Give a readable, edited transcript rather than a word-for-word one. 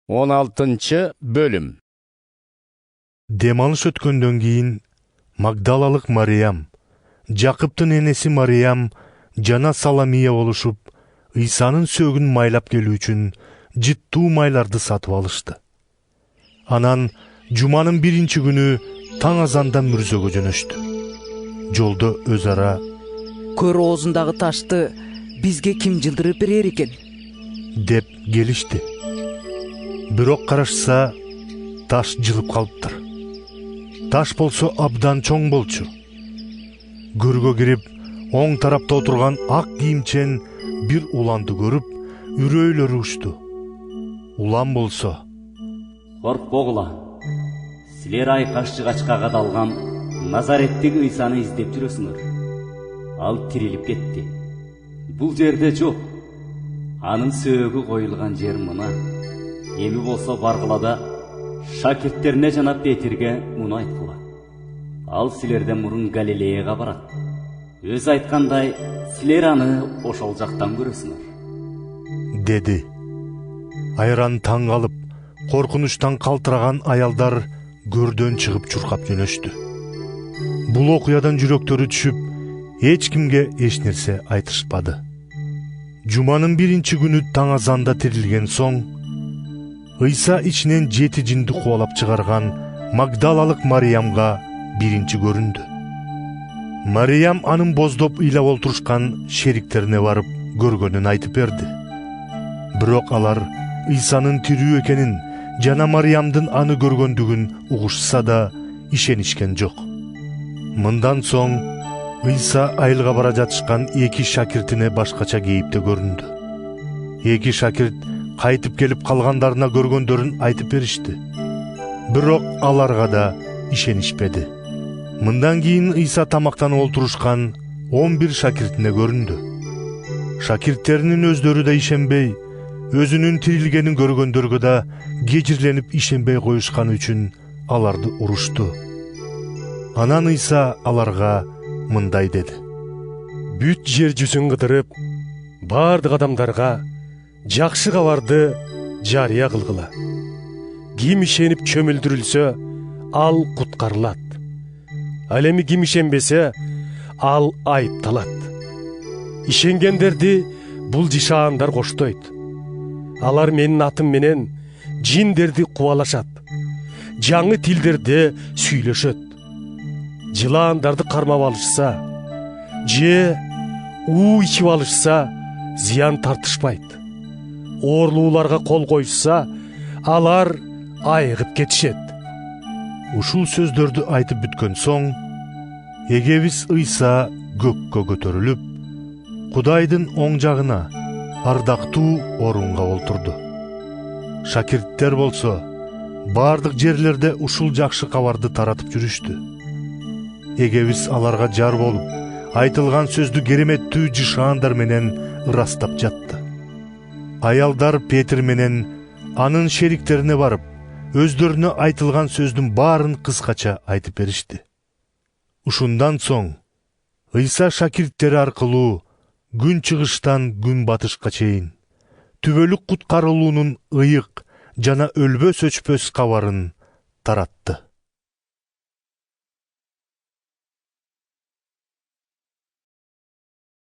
16 bölüm. Dем alış өткөндөн кийин Магдалалык Мариям, Жакыптын энеси Мариям жана Саламия болушуп, Ыйсанын сөөгүн майлап келүү үчүн жыттуу майларды сатып алышты. Анан жуманын биринчи күнү таң азанда мүрзөгө жөнөштү. Жолдо өз ара: "Көр оозундагы ташты бизге ким жылдырып берер экен?" деп келишти. Бирок карашса, таш жылып калыптыр. Таш болсо абдан чоң болчу. Көргө кирип, оң тарапта отурган ак кийимчен бир уланды көрүп, үрөйлөрү учту. Улан болсо: "Коркпогула, силер айкаш жыгачка кадалган Назареттеги Ыйсаны издеп жүрөсүңөр. Ал тирилип кетти. Бул жерде жок. Анын сөөгү коюлган жер мына. Эми болсо баргыла да шакирттерине жана Петирге муну айткыла. Ал силерден мурун Галилеяга барат. Өзү айткандай, силер аны ошол жактан көрөсүңөр" деди. Айран таң калып, коркунучтан калтыраган аялдар көрдөн чыгып чуркап жөнөштү. Бул окуядан жүрөктөрү түшүп, эч кимге эч нерсе айтышпады. Жуманын биринчи күнү таң азанда тирилген соң, Ыйса ичинен 7 жинди кубалап чыгарган Магдалалык Мариямга биринчи көрүндү. Мариям анын боздоп ыйлап олтурушкан шериктерине барып көргөнүн айтып берди. Бирок алар Ыйсанын тирүү экенин жана Мариямдын аны көргөндүгүн угушса да ишенишкен жок. Мындан соң Ыйса айылга бара жатышкан 2 шакиртине башкача кейипте көрүндү. 2 шакирт кайтып келип калгандарына көргөндөрүн айтып беришти. Бирок аларга да ишенишпеди. Мындан кийин Ыйса тамактанып олтурушкан 11 шакиртине көрүндү. Шакирттеринин өздөрү да ишенбей, өзүнүн тирилгенин көргөндөргө да кежирленип ишенбей коюшканы үчүн аларды урушту. Анан Ыйса аларга мындай деди: "Бүт жер жүзүн кыдырып, бардык адамдарга жакшы кабарды жарыя кылгыла. Ким ишенип чөмүлдүрүлсө, ал куткарылат. Ал эми ким ишенбесе, ал айыпталат. Ишенгендерди бул жишаандар коштойт. Алар менин атым менен жиндерди кубалашат, жаңы тилдерде сүйлөшөт. Жылаандарды кармап алышса, же уу ичип алышса, зыян тартышпайт. Ooрлууларга кол коюшса, алар айыгып кетишет." Ушул сөздөрдү айтып бүткөн соң, эгебиз Ыйса көккө көтөрүлүп, Кудайдын оң жагына, ардактуу орунга олтурду. Шакирттер болсо бардык жерлерде ушул жакшы кабарды таратып жүрүштү. Эгебиз аларга жар болуп, айтылган сөздү кереметтүү жышаандар менен ырастап жатты. Аялдар Петир менен анын шериктерине барып, өздөрүнө айтылган сөздүн баарын кыскача айтып беришти. Ушундан соң Ыйса шакирттери аркылуу күн чыгыштан күн батышка чейин түбөлүк куткарылуунун ыйык жана өлбөс өчпөс кабарын таратты.